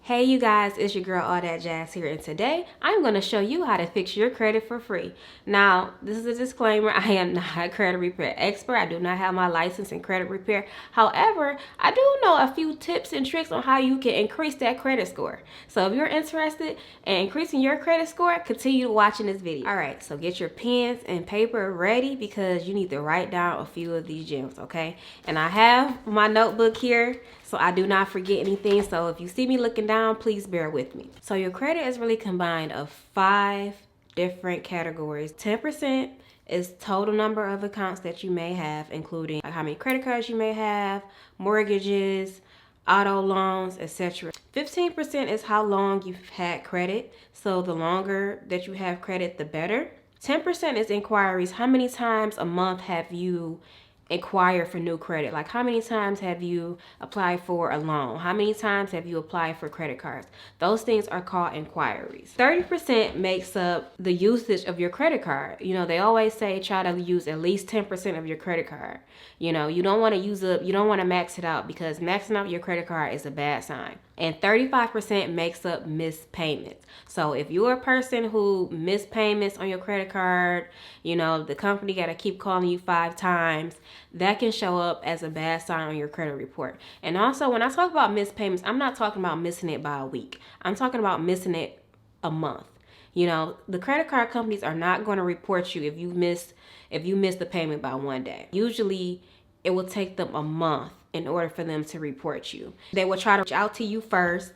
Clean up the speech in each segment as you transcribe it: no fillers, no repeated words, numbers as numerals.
Hey you guys, it's your girl All That Jazz here, and today I'm going to show you how to fix your credit for free. Now, this is a disclaimer, I am not a credit repair expert. I do not have my license in credit repair. However, I do know a few tips and tricks on how you can increase that credit score. So if you're interested in increasing your credit score, continue watching this video. Alright, so get your pens and paper ready because you need to write down a few of these gems, okay? And I have my notebook here, so I do not forget anything. So if you see me looking down, please bear with me. So your credit is really combined of 5 different categories. 10% is total number of accounts that you may have, including how many credit cards you may have, mortgages, auto loans, etc. 15% is how long you've had credit. So the longer that you have credit, the better. 10% is inquiries. How many times a month have you inquire for new credit? Like, how many times have you applied for a loan? How many times have you applied for credit cards? Those things are called inquiries. 30% makes up the usage of your credit card. You know, they always say try to use at least 10% of your credit card. You know, you don't want to use up, you don't want to max it out, because maxing out your credit card is a bad sign. And 35% makes up missed payments. So if you're a person who missed payments on your credit card, you know, the company got to keep calling you 5 times, that can show up as a bad sign on your credit report. And also, when I talk about missed payments, I'm not talking about missing it by a week. I'm talking about missing it a month. You know, the credit card companies are not going to report you if you miss the payment by 1 day. Usually, it will take them a month in order for them to report you. They will try to reach out to you first,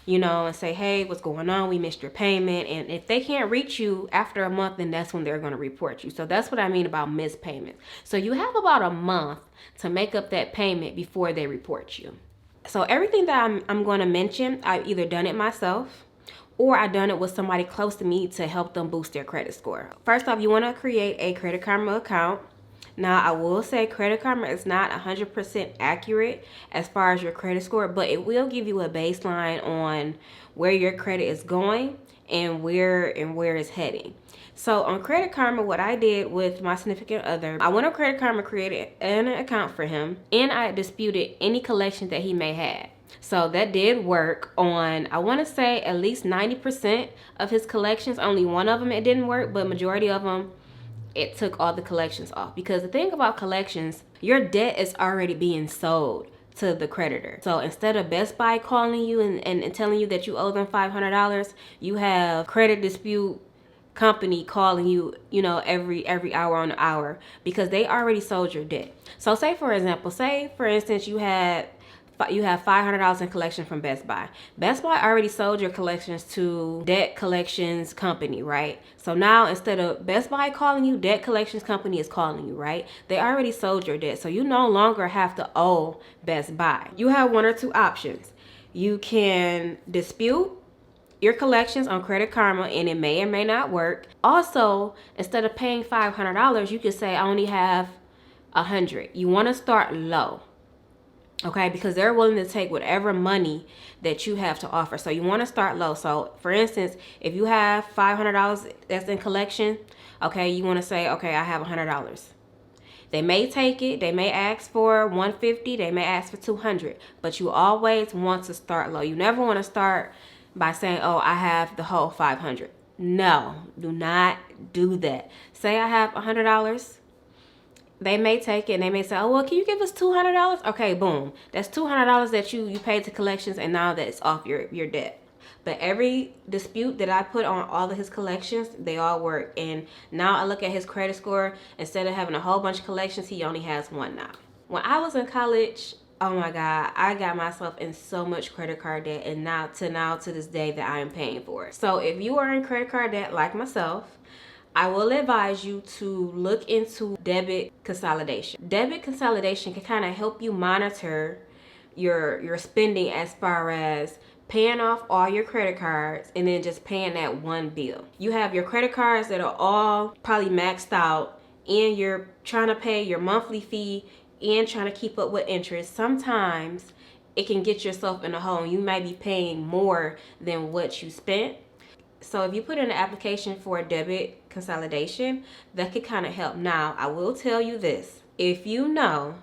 you know, and say, hey, what's going on? We missed your payment. And if they can't reach you after a month, then that's when they're going to report you. So that's what I mean about missed payment. So you have about a month to make up that payment before they report you. So everything that I'm going to mention, I've either done it myself or I've done it with somebody close to me to help them boost their credit score. First off, you want to create a Credit Karma account. Now, I will say Credit Karma is not 100% accurate as far as your credit score, but it will give you a baseline on where your credit is going and where it's heading. So on Credit Karma, what I did with my significant other, I went on Credit Karma, created an account for him, and I disputed any collection that he may have. So that did work on, I want to say, at least 90% of his collections. Only one of them it didn't work, but majority of them, it took all the collections off. Because the thing about collections, your debt is already being sold to the creditor. So instead of Best Buy calling you and telling you that you owe them $500, you have credit dispute company calling you, you know, every hour on the hour, because they already sold your debt. So say for instance you have $500 in collection from Best Buy. Best Buy already sold your collections to debt collections company, right? So now instead of Best Buy calling you, debt collections company is calling you, right? They already sold your debt, so you no longer have to owe Best Buy. You have one or two options. You can dispute your collections on Credit Karma, and it may or may not work. Also, instead of paying $500, you could say I only have $100. You want to start low. Okay, because they're willing to take whatever money that you have to offer. So you want to start low. So for instance, if you have $500 that's in collection, okay, you want to say, okay, I have $100. They may take it, they may ask for $150, they may ask for $200, but you always want to start low. You never want to start by saying, oh, I have the whole $500. No, do not do that. Say I have $100. They may take it and they may say, oh, well, can you give us $200? Okay, boom. That's $200 that you paid to collections, and now that's off your debt. But every dispute that I put on all of his collections, they all work. And now I look at his credit score. Instead of having a whole bunch of collections, he only has one now. When I was in college, oh my God, I got myself in so much credit card debt, and now to this day that I am paying for it. So if you are in credit card debt like myself, I will advise you to look into debit consolidation. Debit consolidation can kind of help you monitor your spending as far as paying off all your credit cards and then just paying that one bill. You have your credit cards that are all probably maxed out, and you're trying to pay your monthly fee and trying to keep up with interest. Sometimes it can get yourself in a hole. You might be paying more than what you spent. So if you put in an application for a debit consolidation, that could kind of help. Now, I will tell you this. If you know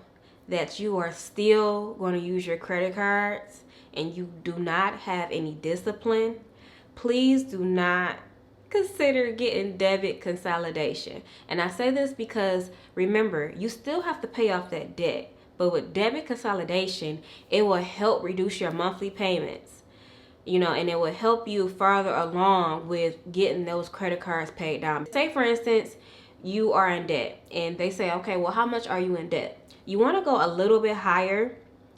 that you are still going to use your credit cards and you do not have any discipline, please do not consider getting debit consolidation. And I say this because remember, you still have to pay off that debt. But with debit consolidation, it will help reduce your monthly payments, and it will help you further along with getting those credit cards paid down. Say, for instance, you are in debt and they say, okay, well, how much are you in debt? You want to go a little bit higher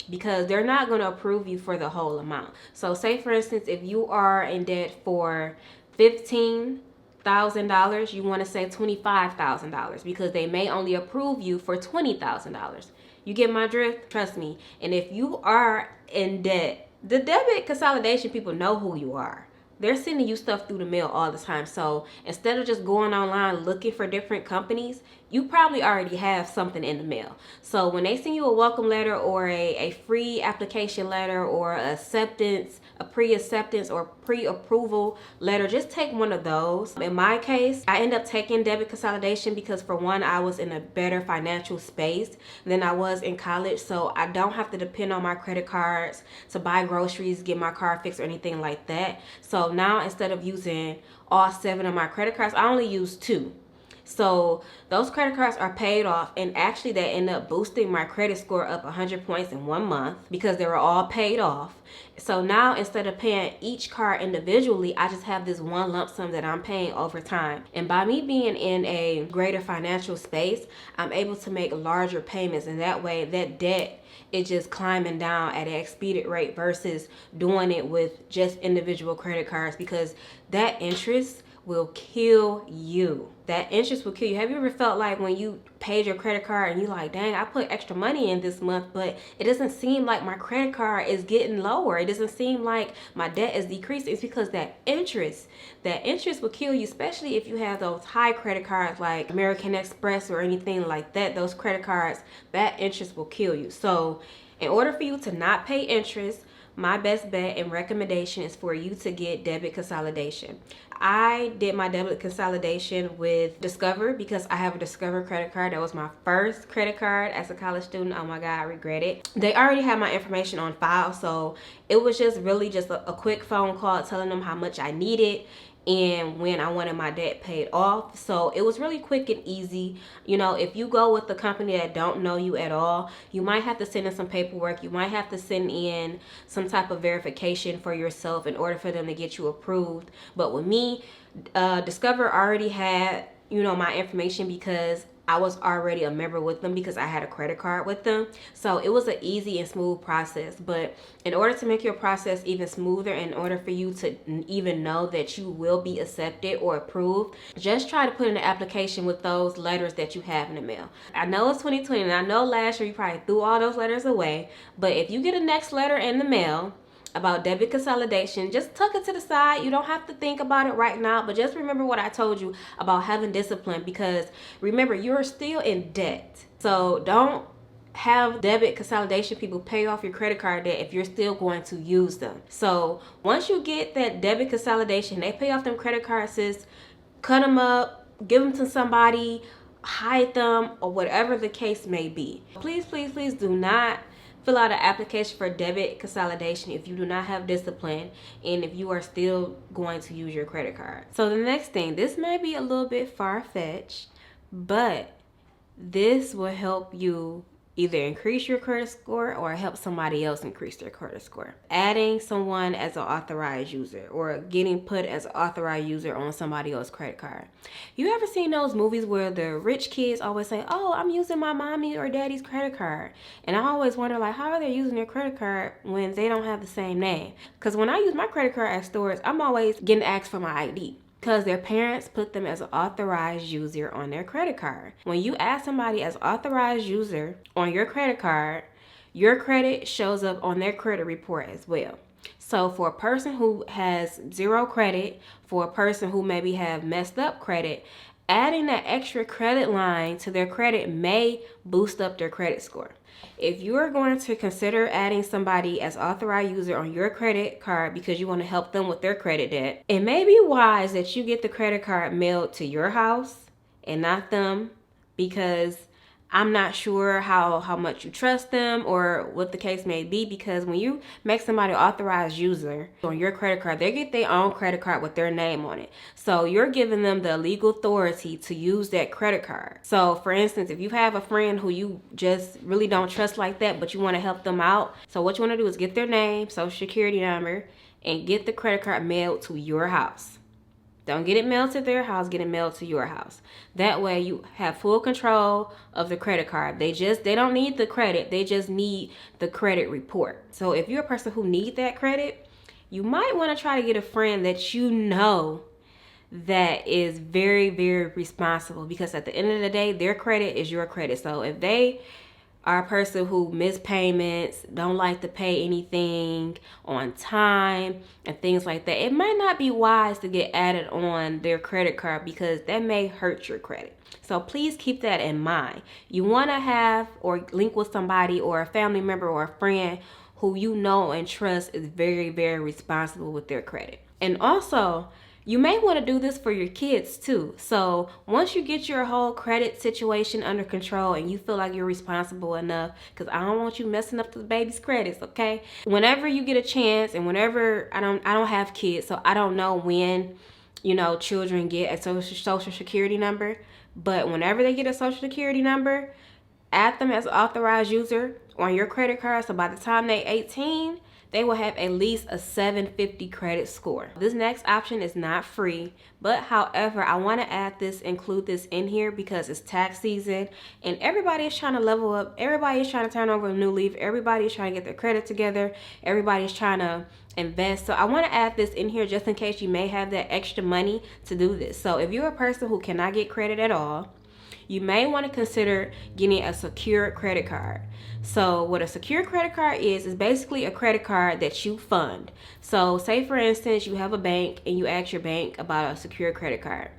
because they're not going to approve you for the whole amount. So say, for instance, if you are in debt for $15,000, you want to say $25,000 because they may only approve you for $20,000. You get my drift? Trust me. And if you are in debt, the debit consolidation people know who you are. They're sending you stuff through the mail all the time. So instead of just going online looking for different companies, you probably already have something in the mail. So when they send you a welcome letter or a free application letter or acceptance, a pre-acceptance or pre-approval letter, just take one of those. In my case, I end up taking debit consolidation because for one, I was in a better financial space than I was in college. So I don't have to depend on my credit cards to buy groceries, get my car fixed or anything like that. So now instead of using all 7 of my credit cards, I only use 2. So those credit cards are paid off, and actually they end up boosting my credit score up 100 points in 1 month because they were all paid off. So now instead of paying each card individually, I just have this one lump sum that I'm paying over time. And by me being in a greater financial space, I'm able to make larger payments, and that way that debt is just climbing down at an expedient rate versus doing it with just individual credit cards, because that interest will kill you. That interest will kill you. Have you ever felt like when you paid your credit card and you like, dang, I put extra money in this month, but it doesn't seem like my credit card is getting lower. It doesn't seem like my debt is decreasing. It's because that interest will kill you, especially if you have those high credit cards like American Express or anything like that. Those credit cards, that interest will kill you. So in order for you to not pay interest, my best bet and recommendation is for you to get debit consolidation. I did my debit consolidation with Discover because I have a Discover credit card. That was my first credit card as a college student. Oh my God, I regret it. They already had my information on file, so it was just really just a quick phone call telling them how much I needed and when I wanted my debt paid off. So it was really quick and easy. If you go with the company that don't know you at all, you might have to send in some paperwork. You might have to send in some type of verification for yourself in order for them to get you approved. But with me, Discover already had, my information because I was already a member with them because I had a credit card with them. So it was an easy and smooth process. But in order to make your process even smoother, in order for you to even know that you will be accepted or approved, just try to put in an application with those letters that you have in the mail. I know it's 2020 and I know last year you probably threw all those letters away. But if you get a next letter in the mail about debit consolidation, just tuck it to the side. You don't have to think about it right now, but just remember what I told you about having discipline, because remember, you're still in debt. So don't have debit consolidation people pay off your credit card debt if you're still going to use them. So once you get that debit consolidation, they pay off them credit cards, sis, cut them up, give them to somebody, hide them, or whatever the case may be. Please, please, please do not fill out an application for debit consolidation if you do not have discipline and if you are still going to use your credit card. So the next thing, this may be a little bit far-fetched, but this will help you either increase your credit score or help somebody else increase their credit score. Adding someone as an authorized user or getting put as an authorized user on somebody else's credit card. You ever seen those movies where the rich kids always say, oh, I'm using my mommy or daddy's credit card? And I always wonder, like, how are they using their credit card when they don't have the same name? Because when I use my credit card at stores, I'm always getting asked for my ID, because their parents put them as an authorized user on their credit card. When you add somebody as authorized user on your credit card, your credit shows up on their credit report as well. So for a person who has zero credit, for a person who maybe have messed up credit, adding that extra credit line to their credit may boost up their credit score. If you are going to consider adding somebody as authorized user on your credit card because you want to help them with their credit debt, it may be wise that you get the credit card mailed to your house and not them, because I'm not sure how much you trust them or what the case may be, because when you make somebody authorized user on your credit card, they get their own credit card with their name on it. So you're giving them the legal authority to use that credit card. So for instance, if you have a friend who you just really don't trust like that, but you want to help them out, so what you want to do is get their name, social security number, and get the credit card mailed to your house. Don't get it mailed to their house, get it mailed to your house. That way you have full control of the credit card. They don't need the credit, they just need the credit report. So if you're a person who needs that credit, you might want to try to get a friend that you know that is very, very responsible, because at the end of the day, their credit is your credit. So if they are a person who miss payments, don't like to pay anything on time and things like that, it might not be wise to get added on their credit card, because that may hurt your credit. So please keep that in mind. You want to have or link with somebody or a family member or a friend who you know and trust is very, very responsible with their credit. And also, you may want to do this for your kids too. So once you get your whole credit situation under control and you feel like you're responsible enough, because I don't want you messing up the baby's credits, okay? Whenever you get a chance, and whenever, I don't have kids, so I don't know when, children get a social security number, but whenever they get a social security number, add them as an authorized user on your credit card. So by the time they're 18, they will have at least a 750 credit score. This next option is not free, but however, I want to include this in here because it's tax season and everybody is trying to level up. Everybody is trying to turn over a new leaf. Everybody is trying to get their credit together. Everybody is trying to invest. So I want to add this in here just in case you may have that extra money to do this. So if you're a person who cannot get credit at all, you may want to consider getting a secure credit card. So what a secure credit card is basically a credit card that you fund. So say for instance, you have a bank and you ask your bank about a secure credit card.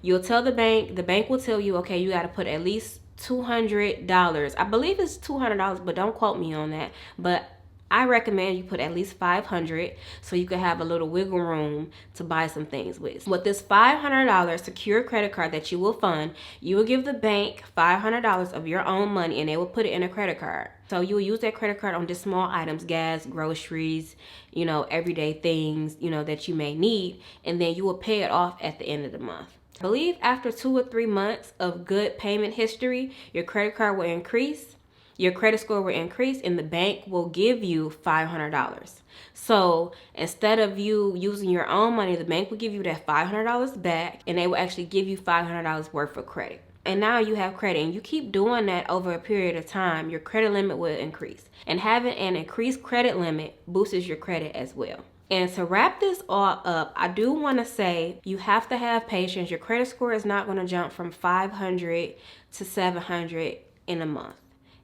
You'll tell the bank will tell you, okay, you got to put at least $200. I believe it's $200, but don't quote me on that. But I recommend you put at least $500 so you can have a little wiggle room to buy some things with. With this $500 secure credit card that you will fund, you will give the bank $500 of your own money and they will put it in a credit card. So you will use that credit card on just small items, gas, groceries, everyday things, that you may need, and then you will pay it off at the end of the month. I believe after 2 or 3 months of good payment history, your credit card will increase. Your credit score will increase and the bank will give you $500. So instead of you using your own money, the bank will give you that $500 back and they will actually give you $500 worth of credit. And now you have credit, and you keep doing that over a period of time, your credit limit will increase. And having an increased credit limit boosts your credit as well. And to wrap this all up, I do want to say you have to have patience. Your credit score is not going to jump from 500 to 700 in a month.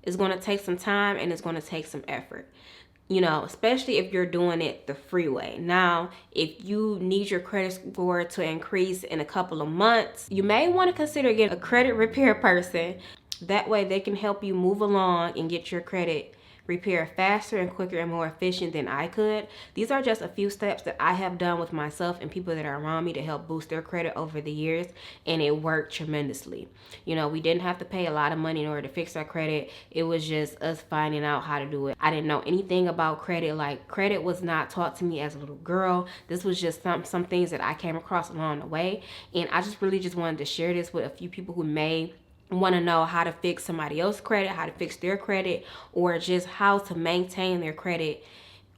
It's going to take some time and it's going to take some effort, especially if you're doing it the free way. Now, if you need your credit score to increase in a couple of months, you may want to consider getting a credit repair person. That way they can help you move along and get your credit repair faster and quicker and more efficient than I could. These are just a few steps that I have done with myself and people that are around me to help boost their credit over the years, and it worked tremendously. We didn't have to pay a lot of money in order to fix our credit. It was just us finding out how to do it. I didn't know anything about credit. Like, credit was not taught to me as a little girl. This was just some things that I came across along the way, and I just really wanted to share this with a few people who may want to know how to fix somebody else's credit, how to fix their credit, or just how to maintain their credit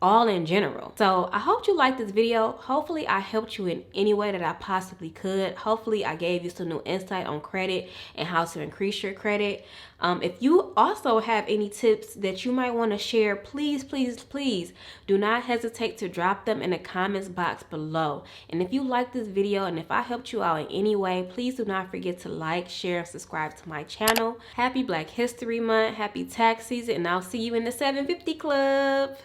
all in general. So I hope you liked this video. Hopefully I helped you in any way that I possibly could. Hopefully I gave you some new insight on credit and how to increase your credit. If you also have any tips that you might want to share, please do not hesitate to drop them in the comments box below. And if you like this video and if I helped you out in any way, please do not forget to like, share, and subscribe to my channel. Happy Black History Month, happy tax season, and I'll see you in the 750 Club.